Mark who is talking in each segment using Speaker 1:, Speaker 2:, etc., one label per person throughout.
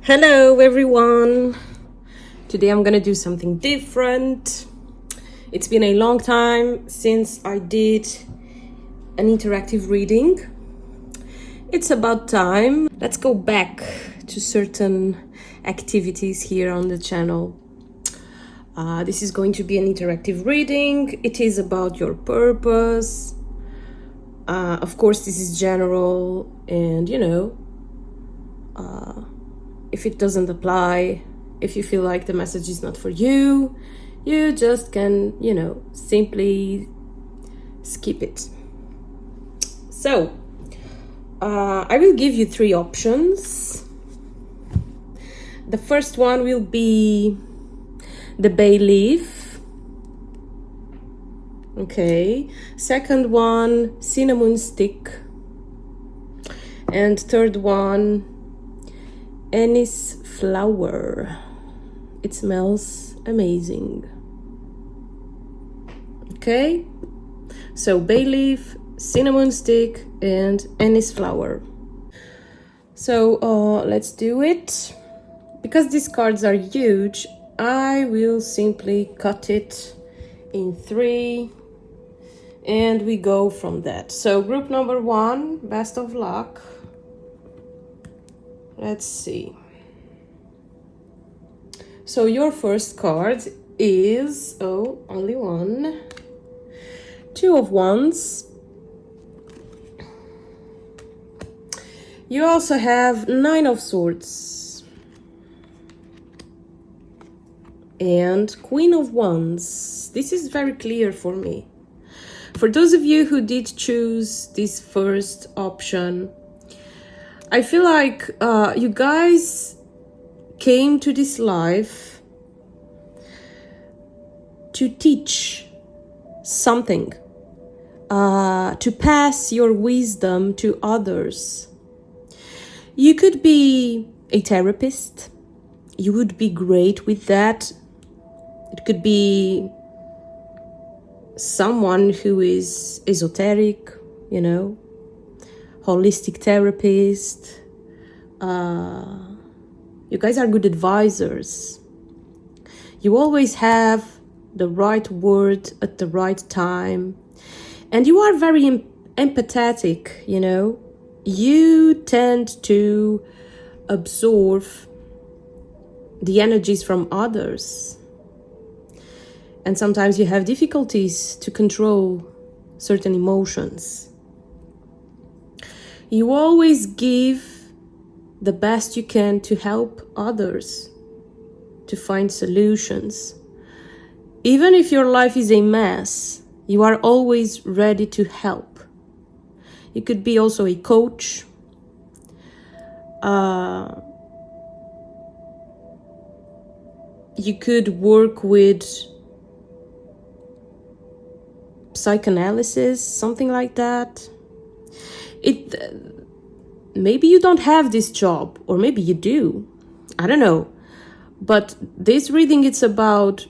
Speaker 1: Hello everyone! Today I'm gonna do something different. It's been a long time since I did an interactive reading. It's about time. Let's go back to certain activities here on the channel. This is going to be an interactive reading. It is about your purpose. Of course, this is general, and if it doesn't apply, if you feel like the message is not for you, you just can, simply skip it. So, I will give you 3 options. The first one will be the bay leaf. Okay. Second one, cinnamon stick. And third one, anise flower. It smells amazing. Okay, so bay leaf, cinnamon stick, and anise flower. So let's do it. Because these cards are huge, I will simply cut it in 3 and we go from that. So group number 1, best of luck. Let's see. So your first card is, only one. 2 of Wands. You also have 9 of Swords. And Queen of Wands. This is very clear for me. For those of you who did choose this first option, I feel like you guys came to this life to teach something, to pass your wisdom to others. You could be a therapist. You would be great with that. It could be someone who is esoteric, holistic therapist. You guys are good advisors. You always have the right word at the right time. And you are very empathetic, You tend to absorb the energies from others. And sometimes you have difficulties to control certain emotions. You always give the best you can to help others to find solutions. Even if your life is a mess, you are always ready to help. You could be also a coach. You could work with psychoanalysis, something like that. Maybe you don't have this job, or maybe you do. I don't know. But this reading, it's about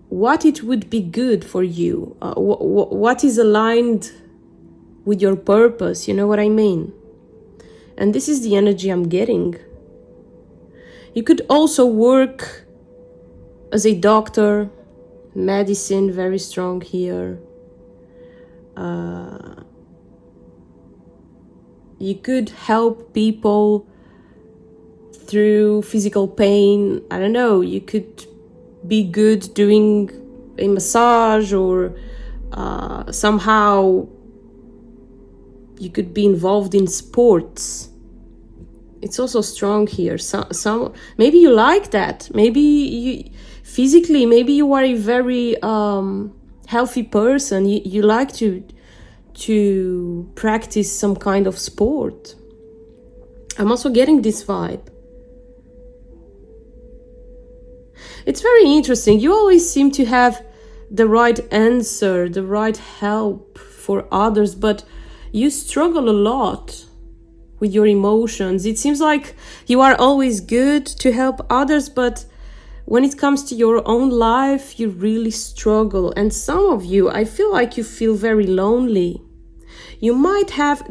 Speaker 1: what it would be good for you, what is aligned with your purpose, you know what I mean? And this is the energy I'm getting. You could also work as a doctor, medicine, very strong here. You could help people through physical pain. I don't know, you could be good doing a massage, or somehow you could be involved in sports. It's also strong here. Some maybe you like that. Maybe you physically, maybe you are a very healthy person. You like to practice some kind of sport. I'm also getting this vibe. It's very interesting. You always seem to have the right answer, the right help for others, but you struggle a lot with your emotions. It seems like you are always good to help others, but when it comes to your own life, you really struggle. And some of you, I feel like you feel very lonely. You might have,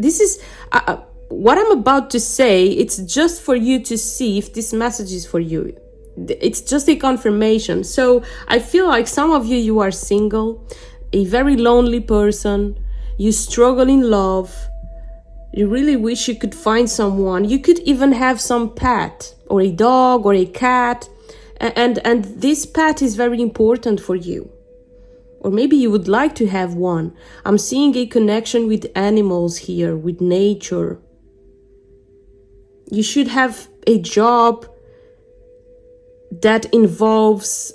Speaker 1: what I'm about to say, it's just for you to see if this message is for you. It's just a confirmation. So I feel like some of you, you are single, a very lonely person, you struggle in love, you really wish you could find someone. You could even have some pet or a dog or a cat, and this pet is very important for you. Or maybe you would like to have one. I'm seeing a connection with animals here, with nature. You should have a job that involves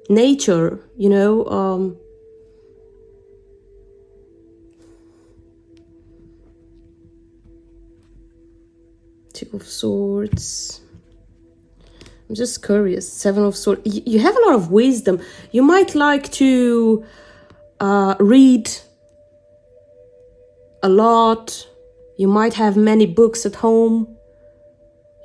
Speaker 1: nature, you know. Two of Swords. I'm just curious. Seven of Swords. You have a lot of wisdom. You might like to read a lot. You might have many books at home.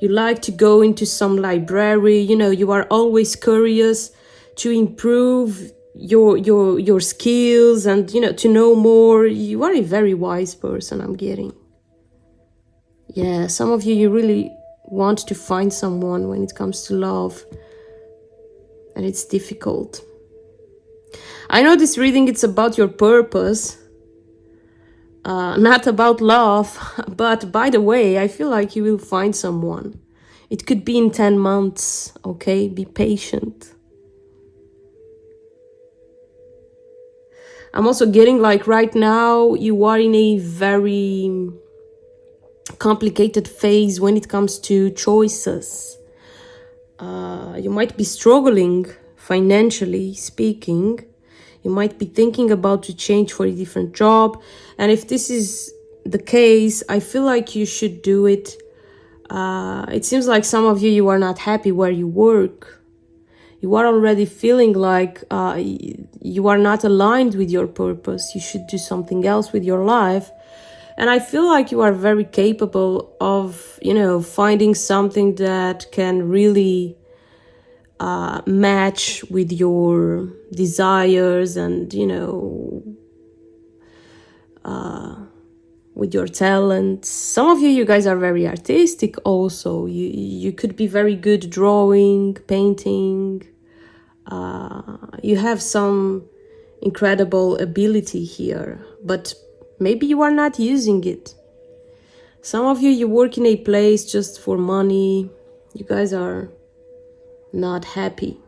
Speaker 1: You like to go into some library. You know, you are always curious to improve your skills and, you know, to know more. You are a very wise person, I'm getting. Yeah, some of you, you really want to find someone when it comes to love, and it's difficult. I know this reading, it's about your purpose, not about love, but by the way, I feel like you will find someone. It could be in 10 months, okay? Be patient. I'm also getting like right now, you are in a very complicated phase when it comes to choices. You might be struggling financially speaking. You might be thinking about to change for a different job, and if this is the case, I feel like you should do it. It seems like some of you, you are not happy where you work. You are already feeling like you are not aligned with your purpose. You should do something else with your life. And I feel like you are very capable of, you know, finding something that can really match with your desires and, you know, with your talents. Some of you, you guys are very artistic also. You could be very good drawing, painting. You have some incredible ability here, but maybe you are not using it. Some of you, you work in a place just for money. You guys are not happy.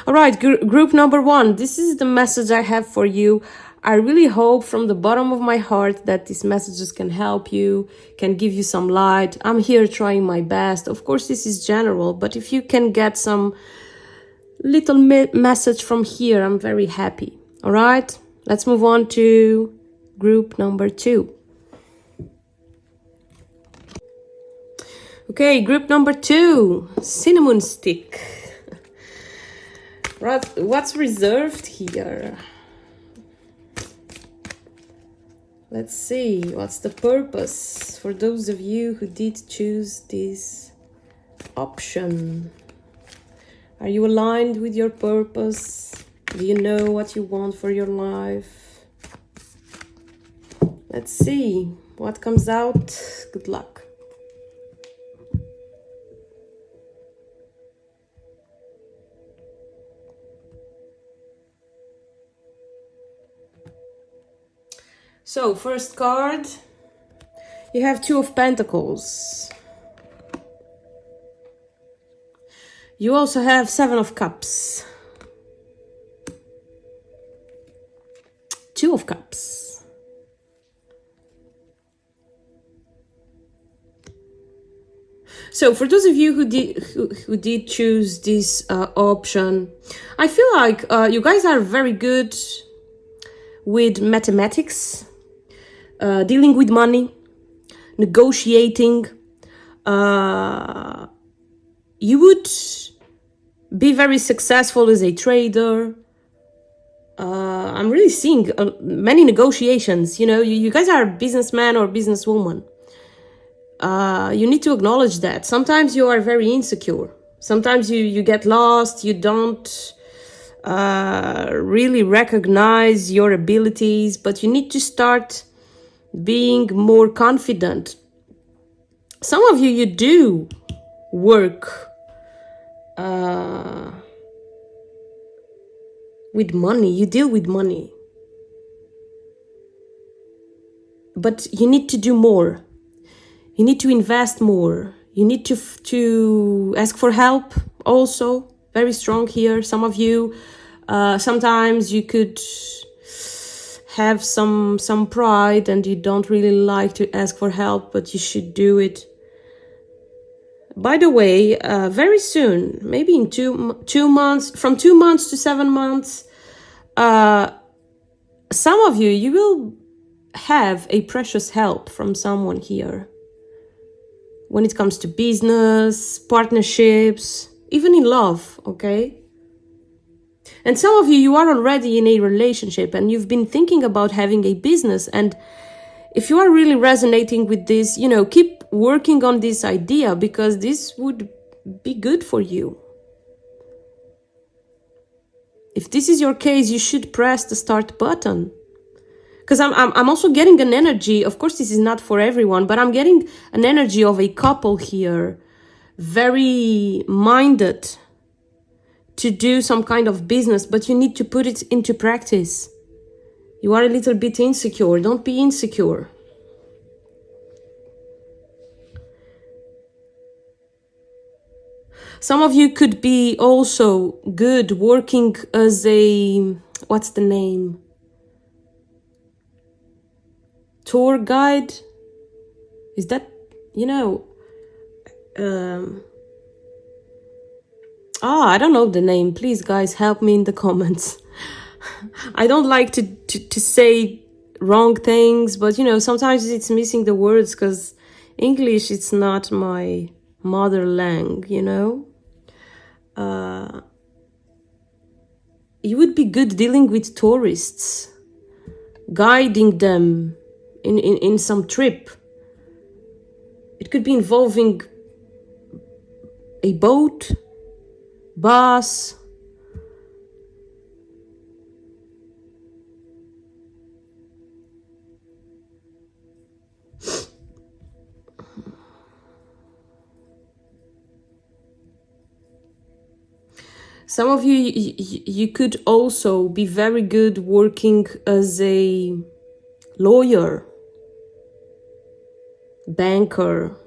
Speaker 1: All right, group number 1. This is the message I have for you. I really hope from the bottom of my heart that these messages can help you, can give you some light. I'm here trying my best. Of course, this is general, but if you can get some little message from here, I'm very happy. All right, let's move on to group number 2. Okay, group number 2, cinnamon stick. Right, what's reserved here? Let's see, what's the purpose for those of you who did choose this option? Are you aligned with your purpose? Do you know what you want for your life? Let's see what comes out. Good luck. So, first card, you have Two of Pentacles. You also have Seven of Cups. Two of Cups. So for those of you who did choose this option, I feel like you guys are very good with mathematics, dealing with money, negotiating. You would be very successful as a trader. I'm really seeing many negotiations. You know, you guys are a businessman or businesswoman. You need to acknowledge that. Sometimes you are very insecure. Sometimes you get lost. You don't really recognize your abilities, but you need to start being more confident. Some of you do work with money, you deal with money. But you need to do more. You need to invest more. You need to ask for help also. Very strong here. Some of you, sometimes you could have some pride and you don't really like to ask for help, but you should do it. By the way, very soon, maybe in 2 months, from 2 months to 7 months, some of you will have a precious help from someone here. When it comes to business, partnerships, even in love, okay? And some of you are already in a relationship and you've been thinking about having a business. And if you are really resonating with this, keep working on this idea, because this would be good for you. If this is your case, you should press the start button. Because I'm also getting an energy, of course this is not for everyone, but I'm getting an energy of a couple here, very minded to do some kind of business, but you need to put it into practice. You are a little bit insecure. Don't be insecure. Some of you could be also good working as a, what's the name? Tour guide? Is that, I don't know the name. Please, guys, help me in the comments. I don't like to say wrong things, but, sometimes it's missing the words because English, it's not my mother language, You would be good dealing with tourists, guiding them in some trip. It could be involving a boat, bus. Some of you could also be very good working as a lawyer, banker.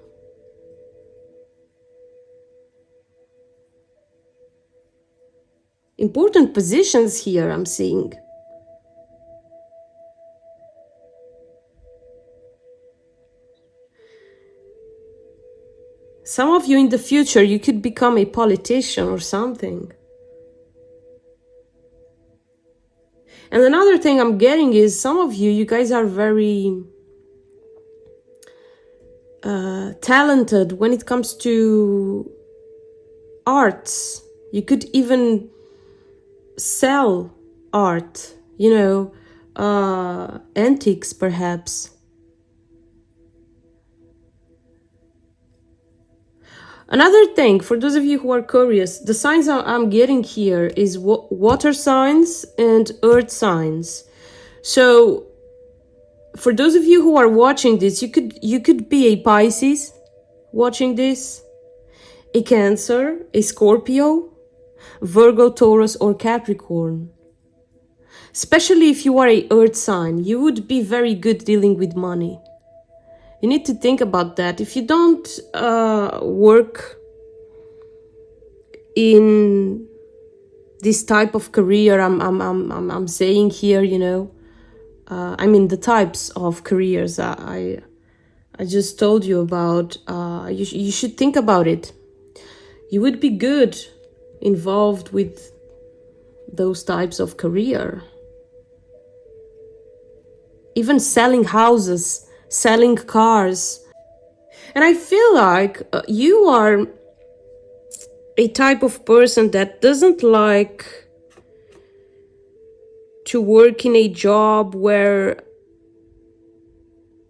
Speaker 1: Important positions here I'm seeing. Some of you in the future, you could become a politician or something. And another thing I'm getting is some of you guys are very talented when it comes to arts. You could even sell art, antiques perhaps. Another thing, for those of you who are curious, the signs I'm getting here is water signs and earth signs. So for those of you who are watching this, you could be a Pisces watching this, a Cancer, a Scorpio, Virgo, Taurus, or Capricorn. Especially if you are a earth sign, you would be very good dealing with money. You need to think about that. If you don't work in this type of career, I'm saying here, the types of careers I just told you about. You should think about it. You would be good involved with those types of career. Even selling houses, selling cars. And I feel like you are a type of person that doesn't like to work in a job where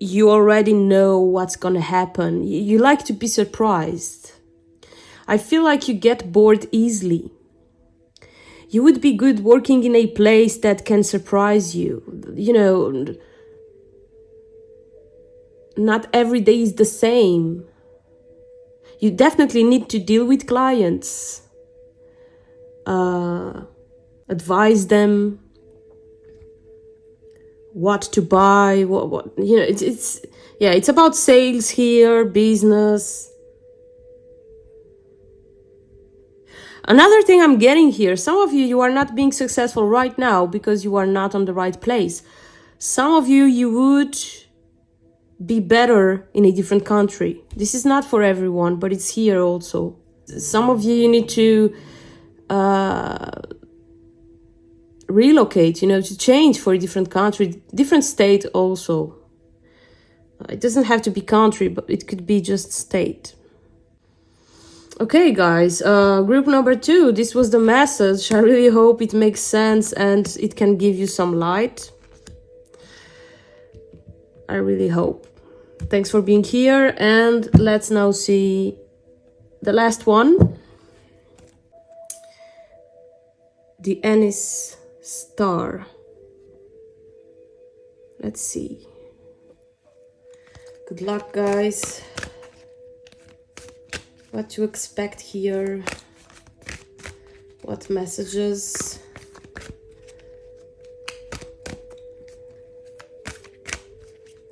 Speaker 1: you already know what's gonna happen. You like to be surprised. I feel like you get bored easily. You would be good working in a place that can surprise you. not every day is the same. You definitely need to deal with clients, advise them what to buy, what you know. It's about sales here, business. Another thing I'm getting here, some of you are not being successful right now because you are not on the right place. Some of you would be better in a different country. This is not for everyone, but it's here also. Some of you need to relocate, to change for a different country, different state also. It doesn't have to be country, but it could be just state. Okay, guys, group number 2, this was the message. I really hope it makes sense and it can give you some light. I really hope. Thanks for being here, and let's now see the last one. The anise star. Let's see. Good luck, guys. What to expect here? What messages?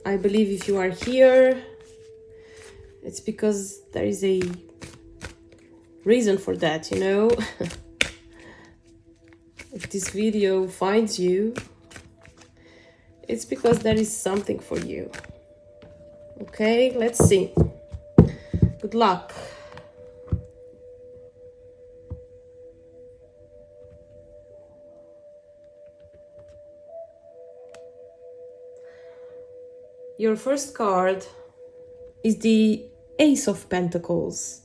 Speaker 1: I believe if you are here, it's because there is a reason for that, If this video finds you, it's because there is something for you. Okay, let's see. Good luck. Your first card is the Ace of Pentacles.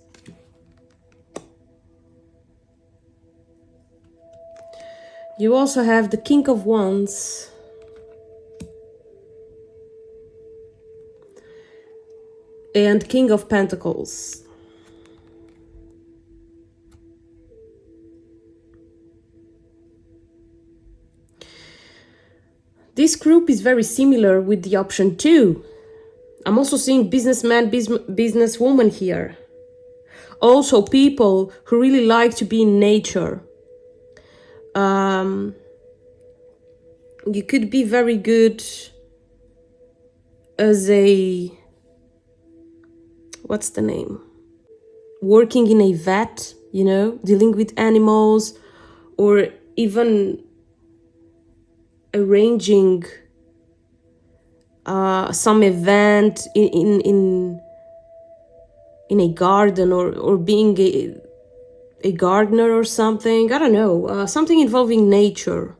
Speaker 1: You also have the King of Wands and King of Pentacles. This group is very similar with the option 2. I'm also seeing businessman, businesswoman here. Also people who really like to be in nature. You could be very good as a, what's the name? Working in a vet, dealing with animals, or even arranging some event in a garden, or being a gardener or something. I don't know, something involving nature.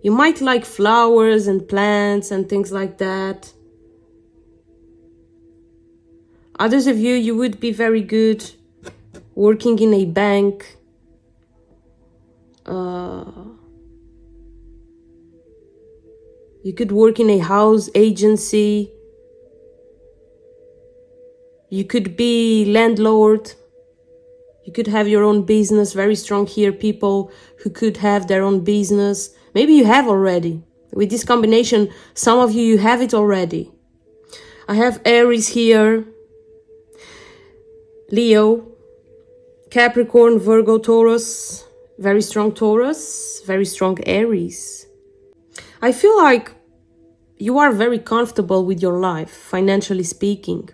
Speaker 1: You might like flowers and plants and things like that. Others of you would be very good working in a bank, you could work in a house agency. You could be landlord. You could have your own business. Very strong here, people who could have their own business. Maybe you have already. With this combination, some of you have it already. I have Aries here, Leo, Capricorn, Virgo, Taurus. Very strong Taurus, very strong Aries. I feel like you are very comfortable with your life, financially speaking.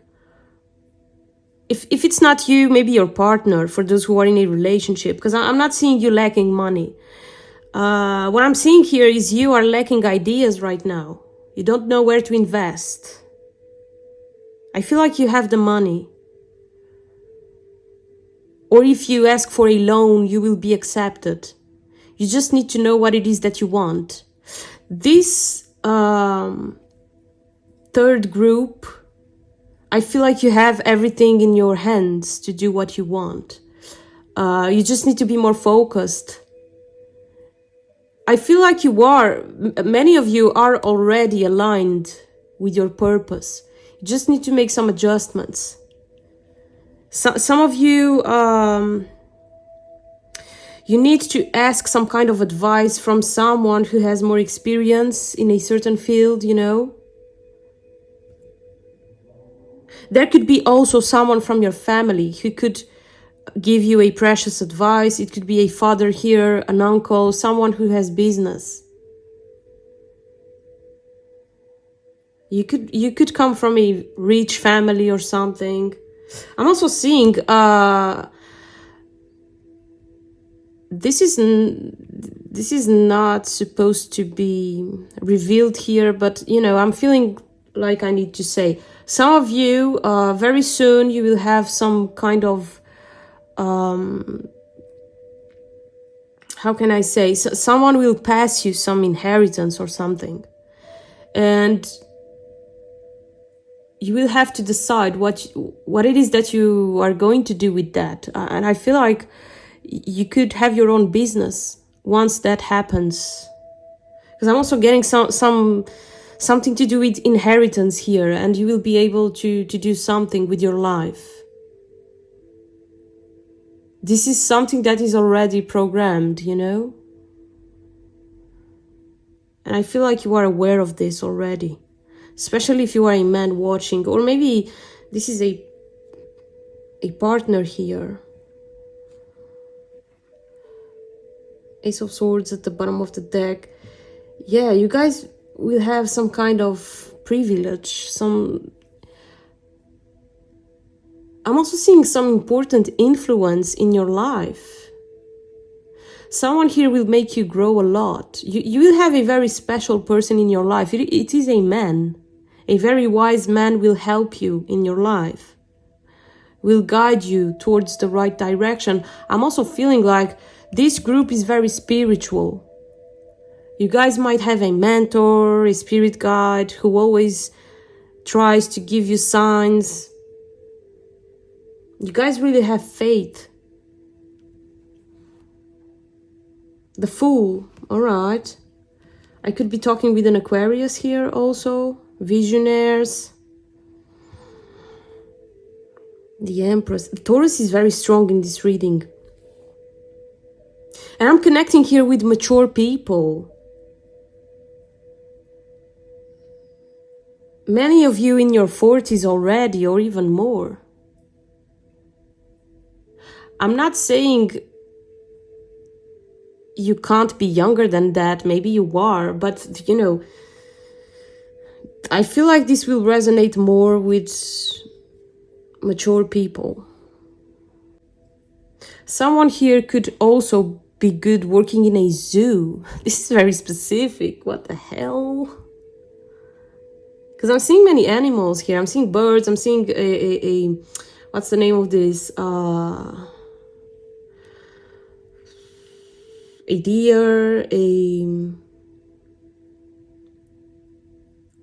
Speaker 1: If it's not you, maybe your partner, for those who are in a relationship, because I'm not seeing you lacking money. What I'm seeing here is you are lacking ideas right now. You don't know where to invest. I feel like you have the money. Or if you ask for a loan, you will be accepted. You just need to know what it is that you want. This third group, I feel like you have everything in your hands to do what you want. You just need to be more focused. I feel like many of you are already aligned with your purpose. You just need to make some adjustments. Some of you, you need to ask some kind of advice from someone who has more experience in a certain field, There could be also someone from your family who could give you a precious advice. It could be a father here, an uncle, someone who has business. You could come from a rich family or something. I'm also seeing this is not supposed to be revealed here, but I'm feeling like I need to say, some of you very soon you will have some kind of how can I say, someone will pass you some inheritance or something, and you will have to decide what it is that you are going to do with that. And I feel like you could have your own business once that happens, because I'm also getting something to do with inheritance here, and you will be able to do something with your life. This is something that is already programmed, and I feel like you are aware of this already, especially if you are a man watching, or maybe this is a partner here. Ace of Swords at the bottom of the deck. Yeah, you guys will have some kind of privilege, I'm also seeing some important influence in your life. Someone here will make you grow a lot. You will have a very special person in your life. It is a man. A very wise man will help you in your life, will guide you towards the right direction. I'm also feeling like this group is very spiritual. You guys might have a mentor, a spirit guide who always tries to give you signs. You guys really have faith. The Fool, all right. I could be talking with an Aquarius here also. Visionaires. The Empress. Taurus is very strong in this reading. And I'm connecting here with mature people. Many of you in your 40s already, or even more. I'm not saying you can't be younger than that. Maybe you are, but I feel like this will resonate more with mature people. Someone here could also be good working in a zoo. This is very specific. What the hell? Because I'm seeing many animals here. I'm seeing birds. I'm seeing a what's the name of this? A deer, a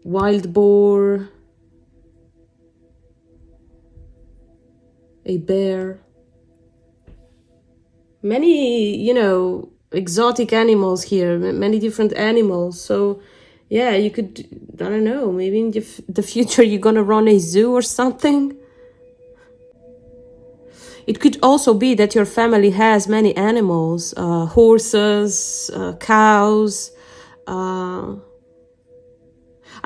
Speaker 1: wild boar, a bear. Many, exotic animals here, many different animals. So, yeah, you could, I don't know, maybe in the future you're gonna run a zoo or something. It could also be that your family has many animals, horses, cows. I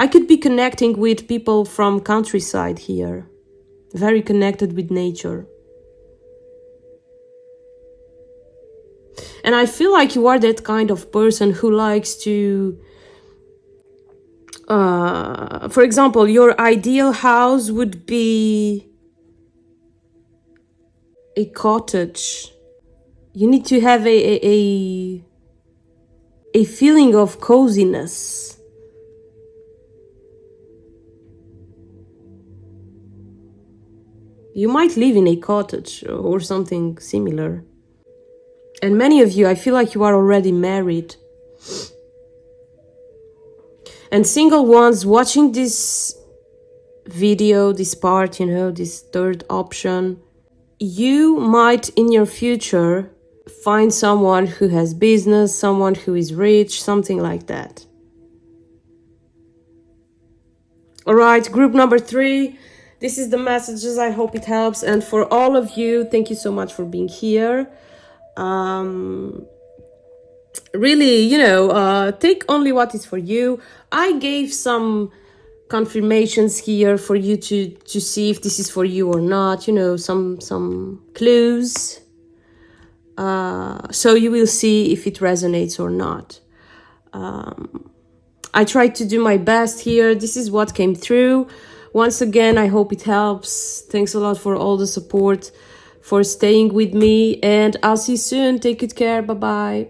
Speaker 1: could be connecting with people from countryside here, very connected with nature. And I feel like you are that kind of person who likes to, for example, your ideal house would be a cottage. You need to have a feeling of coziness. You might live in a cottage or something similar. And many of you, I feel like you are already married. And single ones watching this video, this part, this third option, you might in your future find someone who has business, someone who is rich, something like that. All right, group number 3. This is the messages. I hope it helps. And for all of you, thank you so much for being here. Really, take only what is for you. I gave some confirmations here for you to see if this is for you or not, you know, some clues. So you will see if it resonates or not. I tried to do my best here. This is what came through. Once again, I hope it helps. Thanks a lot for all the support, for staying with me, and I'll see you soon. Take good care. Bye-bye.